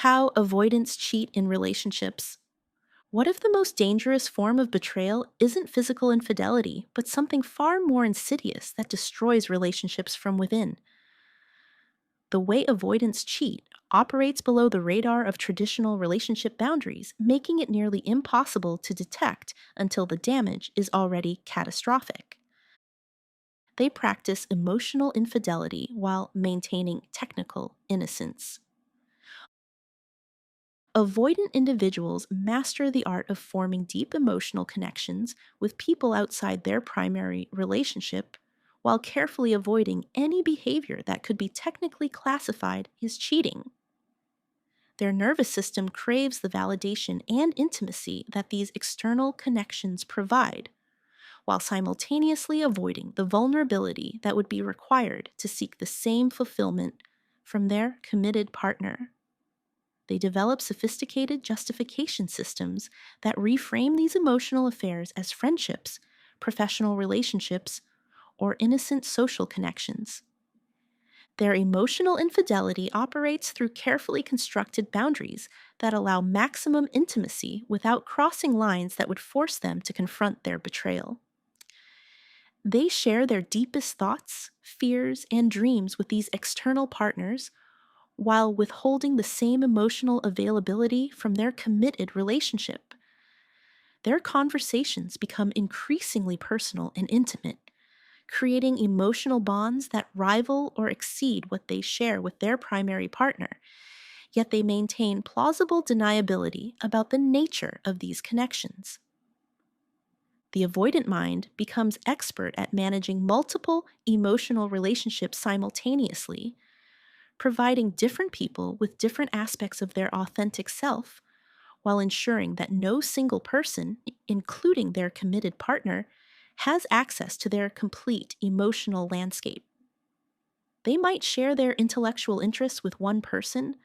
How avoidants cheat in relationships. What if the most dangerous form of betrayal isn't physical infidelity, but something far more insidious that destroys relationships from within? The way avoidants cheat operates below the radar of traditional relationship boundaries, making it nearly impossible to detect until the damage is already catastrophic. They practice emotional infidelity while maintaining technical innocence. Avoidant individuals master the art of forming deep emotional connections with people outside their primary relationship while carefully avoiding any behavior that could be technically classified as cheating. Their nervous system craves the validation and intimacy that these external connections provide, while simultaneously avoiding the vulnerability that would be required to seek the same fulfillment from their committed partner. They develop sophisticated justification systems that reframe these emotional affairs as friendships, professional relationships, or innocent social connections. Their emotional infidelity operates through carefully constructed boundaries that allow maximum intimacy without crossing lines that would force them to confront their betrayal. They share their deepest thoughts, fears, and dreams with these external partners while withholding the same emotional availability from their committed relationship. Their conversations become increasingly personal and intimate, creating emotional bonds that rival or exceed what they share with their primary partner, yet they maintain plausible deniability about the nature of these connections. The avoidant mind becomes expert at managing multiple emotional relationships simultaneously, providing different people with different aspects of their authentic self, while ensuring that no single person, including their committed partner, has access to their complete emotional landscape. They might share their intellectual interests with one person,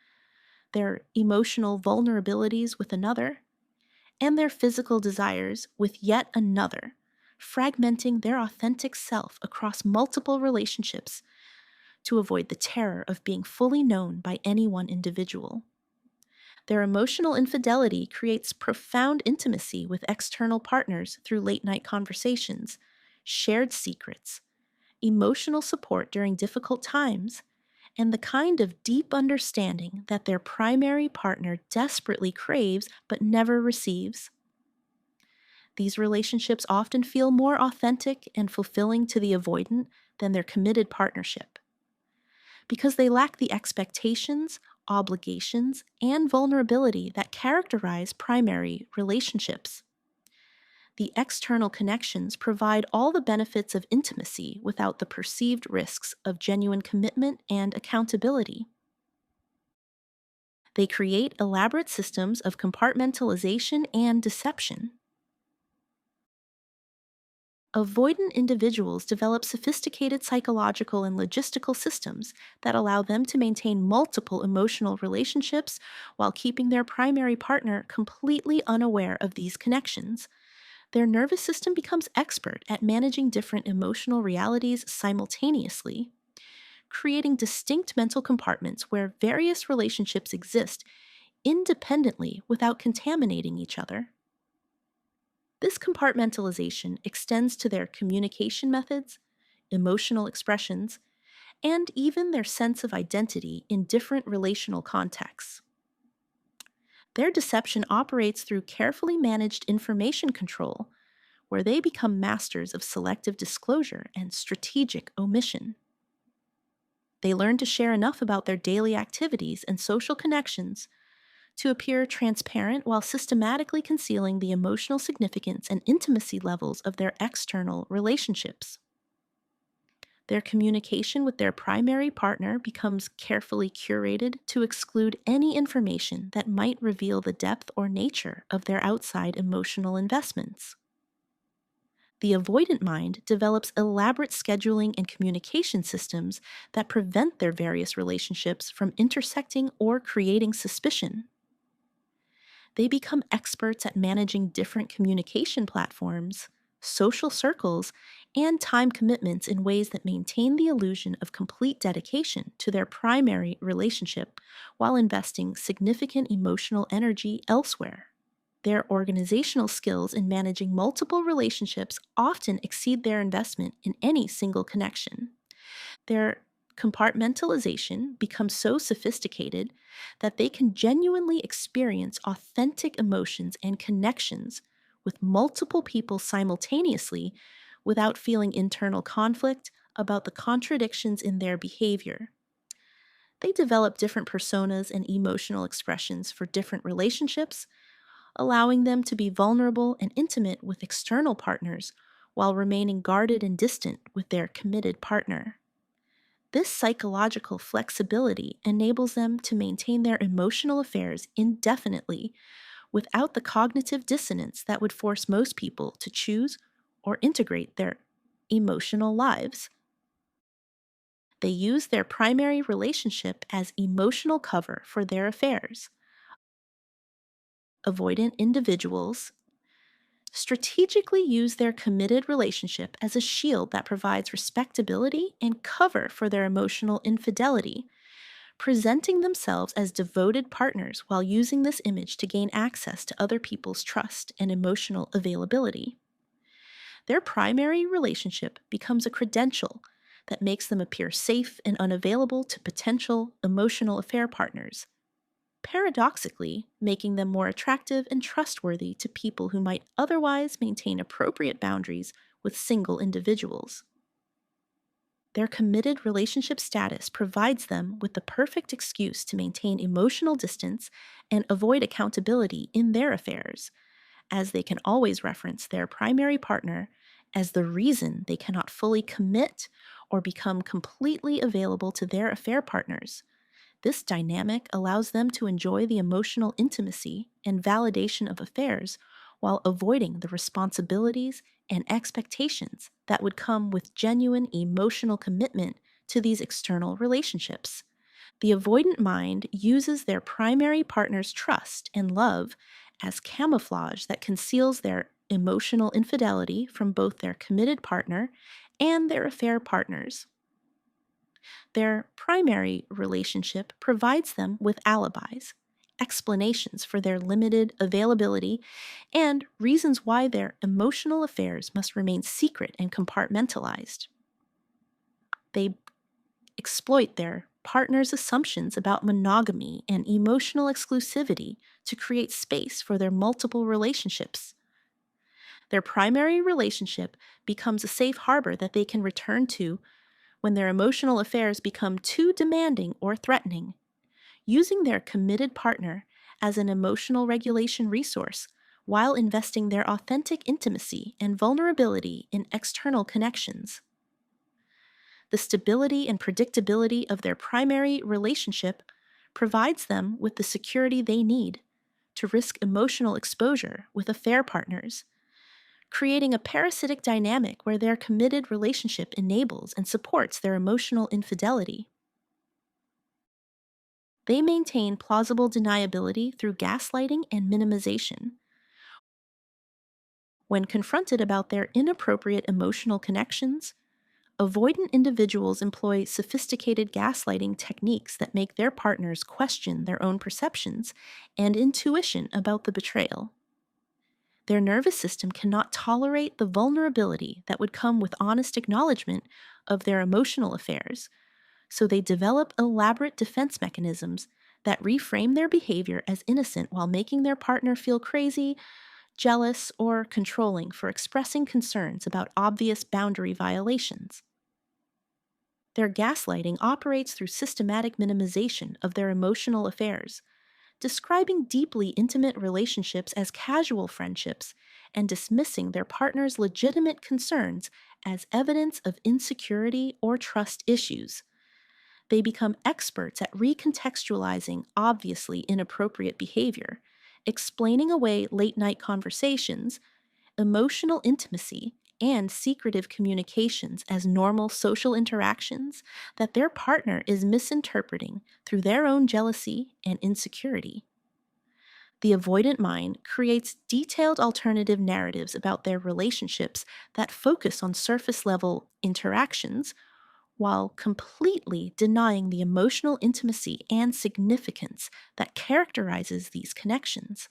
their emotional vulnerabilities with another, and their physical desires with yet another, fragmenting their authentic self across multiple relationships to avoid the terror of being fully known by any one individual. Their emotional infidelity creates profound intimacy with external partners through late night conversations, shared secrets, emotional support during difficult times, and the kind of deep understanding that their primary partner desperately craves but never receives. These relationships often feel more authentic and fulfilling to the avoidant than their committed partnership, because they lack the expectations, obligations, and vulnerability that characterize primary relationships. The external connections provide all the benefits of intimacy without the perceived risks of genuine commitment and accountability. They create elaborate systems of compartmentalization and deception. Avoidant individuals develop sophisticated psychological and logistical systems that allow them to maintain multiple emotional relationships while keeping their primary partner completely unaware of these connections. Their nervous system becomes expert at managing different emotional realities simultaneously, creating distinct mental compartments where various relationships exist independently without contaminating each other. This compartmentalization extends to their communication methods, emotional expressions, and even their sense of identity in different relational contexts. Their deception operates through carefully managed information control, where they become masters of selective disclosure and strategic omission. They learn to share enough about their daily activities and social connections to appear transparent while systematically concealing the emotional significance and intimacy levels of their external relationships. Their communication with their primary partner becomes carefully curated to exclude any information that might reveal the depth or nature of their outside emotional investments. The avoidant mind develops elaborate scheduling and communication systems that prevent their various relationships from intersecting or creating suspicion. They become experts at managing different communication platforms, social circles, and time commitments in ways that maintain the illusion of complete dedication to their primary relationship while investing significant emotional energy elsewhere. Their organizational skills in managing multiple relationships often exceed their investment in any single connection. Their compartmentalization becomes so sophisticated that they can genuinely experience authentic emotions and connections with multiple people simultaneously without feeling internal conflict about the contradictions in their behavior. They develop different personas and emotional expressions for different relationships, allowing them to be vulnerable and intimate with external partners while remaining guarded and distant with their committed partner. This psychological flexibility enables them to maintain their emotional affairs indefinitely without the cognitive dissonance that would force most people to choose or integrate their emotional lives. They use their primary relationship as emotional cover for their affairs. Avoidant individuals strategically use their committed relationship as a shield that provides respectability and cover for their emotional infidelity, presenting themselves as devoted partners while using this image to gain access to other people's trust and emotional availability. Their primary relationship becomes a credential that makes them appear safe and unavailable to potential emotional affair partners, paradoxically making them more attractive and trustworthy to people who might otherwise maintain appropriate boundaries with single individuals. Their committed relationship status provides them with the perfect excuse to maintain emotional distance and avoid accountability in their affairs, as they can always reference their primary partner as the reason they cannot fully commit or become completely available to their affair partners. This dynamic allows them to enjoy the emotional intimacy and validation of affairs while avoiding the responsibilities and expectations that would come with genuine emotional commitment to these external relationships. The avoidant mind uses their primary partner's trust and love as camouflage that conceals their emotional infidelity from both their committed partner and their affair partners. Their primary relationship provides them with alibis, explanations for their limited availability, and reasons why their emotional affairs must remain secret and compartmentalized. They exploit their partner's assumptions about monogamy and emotional exclusivity to create space for their multiple relationships. Their primary relationship becomes a safe harbor that they can return to when their emotional affairs become too demanding or threatening, using their committed partner as an emotional regulation resource while investing their authentic intimacy and vulnerability in external connections. The stability and predictability of their primary relationship provides them with the security they need to risk emotional exposure with affair partners, creating a parasitic dynamic where their committed relationship enables and supports their emotional infidelity. They maintain plausible deniability through gaslighting and minimization. When confronted about their inappropriate emotional connections, avoidant individuals employ sophisticated gaslighting techniques that make their partners question their own perceptions and intuition about the betrayal. Their nervous system cannot tolerate the vulnerability that would come with honest acknowledgement of their emotional affairs, so they develop elaborate defense mechanisms that reframe their behavior as innocent while making their partner feel crazy, jealous, or controlling for expressing concerns about obvious boundary violations. Their gaslighting operates through systematic minimization of their emotional affairs, describing deeply intimate relationships as casual friendships and dismissing their partner's legitimate concerns as evidence of insecurity or trust issues. They become experts at recontextualizing obviously inappropriate behavior, explaining away late night conversations, emotional intimacy, and secretive communications as normal social interactions that their partner is misinterpreting through their own jealousy and insecurity. The avoidant mind creates detailed alternative narratives about their relationships that focus on surface level interactions while completely denying the emotional intimacy and significance that characterizes these connections.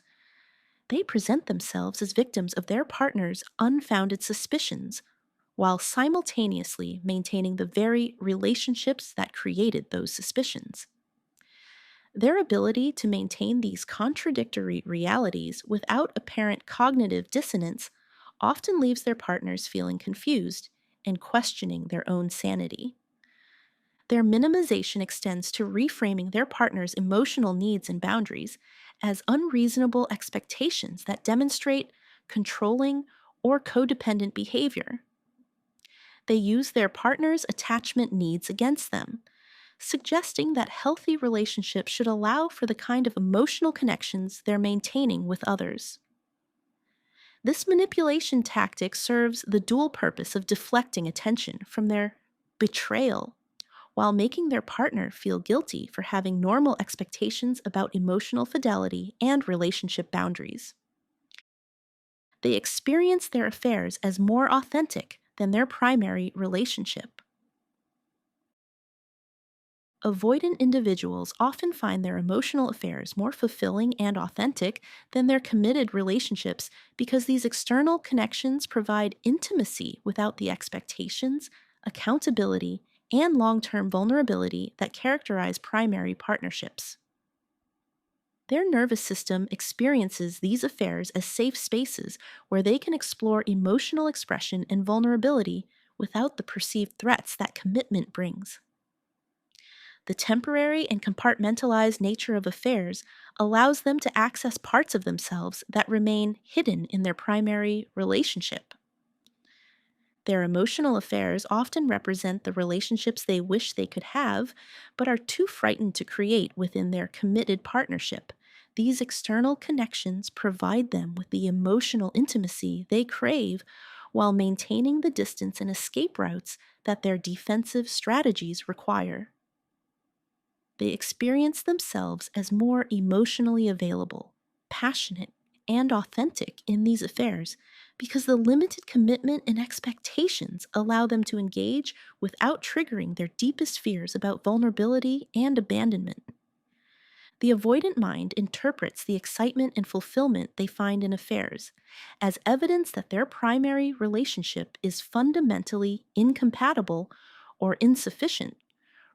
They present themselves as victims of their partner's unfounded suspicions while simultaneously maintaining the very relationships that created those suspicions. Their ability to maintain these contradictory realities without apparent cognitive dissonance often leaves their partners feeling confused and questioning their own sanity. Their minimization extends to reframing their partner's emotional needs and boundaries as unreasonable expectations that demonstrate controlling or codependent behavior. They use their partner's attachment needs against them, suggesting that healthy relationships should allow for the kind of emotional connections they're maintaining with others. This manipulation tactic serves the dual purpose of deflecting attention from their betrayal while making their partner feel guilty for having normal expectations about emotional fidelity and relationship boundaries. They experience their affairs as more authentic than their primary relationship. Avoidant individuals often find their emotional affairs more fulfilling and authentic than their committed relationships because these external connections provide intimacy without the expectations, accountability, and long term vulnerability that characterize primary partnerships. Their nervous system experiences these affairs as safe spaces where they can explore emotional expression and vulnerability without the perceived threats that commitment brings. The temporary and compartmentalized nature of affairs allows them to access parts of themselves that remain hidden in their primary relationship. Their emotional affairs often represent the relationships they wish they could have, but are too frightened to create within their committed partnership. These external connections provide them with the emotional intimacy they crave while maintaining the distance and escape routes that their defensive strategies require. They experience themselves as more emotionally available, passionate, and authentic in these affairs because the limited commitment and expectations allow them to engage without triggering their deepest fears about vulnerability and abandonment. The avoidant mind interprets the excitement and fulfillment they find in affairs as evidence that their primary relationship is fundamentally incompatible or insufficient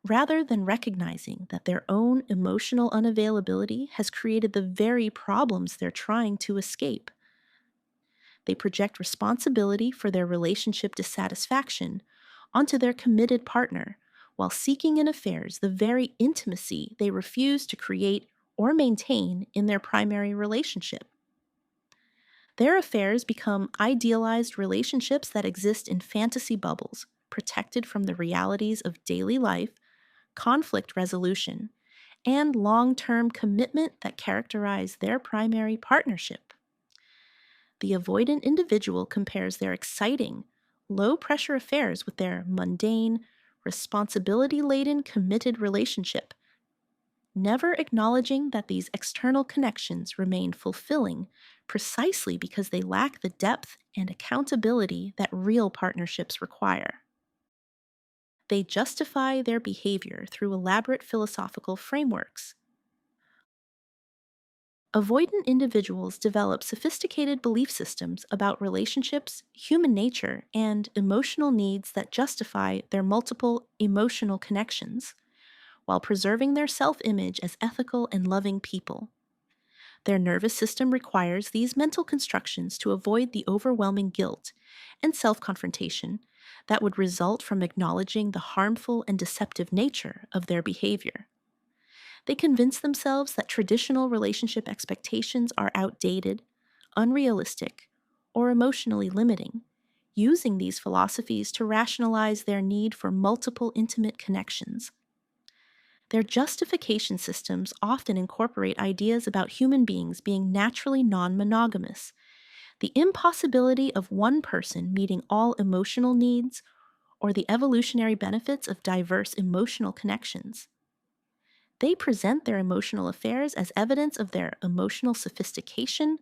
rather than recognizing that their own emotional unavailability has created the very problems they're trying to escape. They project responsibility for their relationship dissatisfaction onto their committed partner while seeking in affairs the very intimacy they refuse to create or maintain in their primary relationship. Their affairs become idealized relationships that exist in fantasy bubbles, protected from the realities of daily life, conflict resolution, and long term commitment that characterize their primary partnership. The avoidant individual compares their exciting, low pressure affairs with their mundane, responsibility laden committed relationship, never acknowledging that these external connections remain fulfilling precisely because they lack the depth and accountability that real partnerships require. They justify their behavior through elaborate philosophical frameworks. Avoidant individuals develop sophisticated belief systems about relationships, human nature, and emotional needs that justify their multiple emotional connections, while preserving their self image as ethical and loving people. Their nervous system requires these mental constructions to avoid the overwhelming guilt and self confrontation that would result from acknowledging the harmful and deceptive nature of their behavior. They convince themselves that traditional relationship expectations are outdated, unrealistic, or emotionally limiting, using these philosophies to rationalize their need for multiple intimate connections. Their justification systems often incorporate ideas about human beings being naturally non monogamous, the impossibility of one person meeting all emotional needs, or the evolutionary benefits of diverse emotional connections. They present their emotional affairs as evidence of their emotional sophistication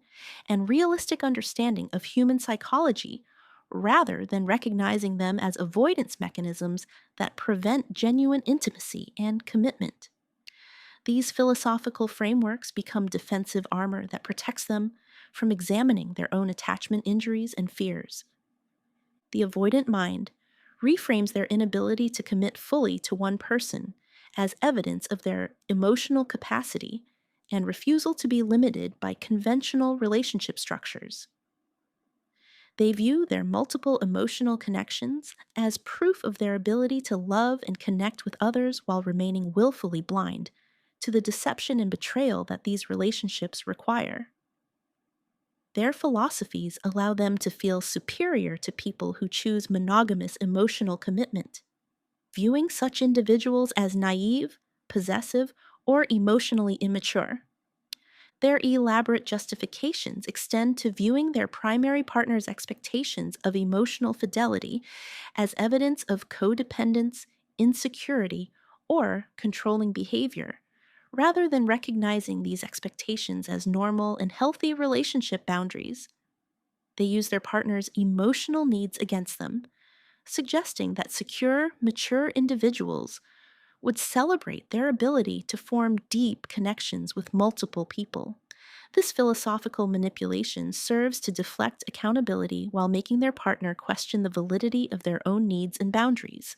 and realistic understanding of human psychology, rather than recognizing them as avoidance mechanisms that prevent genuine intimacy and commitment. These philosophical frameworks become defensive armor that protects them from examining their own attachment injuries and fears. The avoidant mind reframes their inability to commit fully to one person as evidence of their emotional capacity and refusal to be limited by conventional relationship structures. They view their multiple emotional connections as proof of their ability to love and connect with others while remaining willfully blind to the deception and betrayal that these relationships require. Their philosophies allow them to feel superior to people who choose monogamous emotional commitment, viewing such individuals as naive, possessive, or emotionally immature. Their elaborate justifications extend to viewing their primary partner's expectations of emotional fidelity as evidence of codependence, insecurity, or controlling behavior, rather than recognizing these expectations as normal and healthy relationship boundaries. They use their partner's emotional needs against them, suggesting that secure, mature individuals would celebrate their ability to form deep connections with multiple people. This philosophical manipulation serves to deflect accountability while making their partner question the validity of their own needs and boundaries,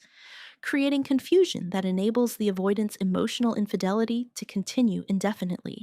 creating confusion that enables the avoidant's emotional infidelity to continue indefinitely.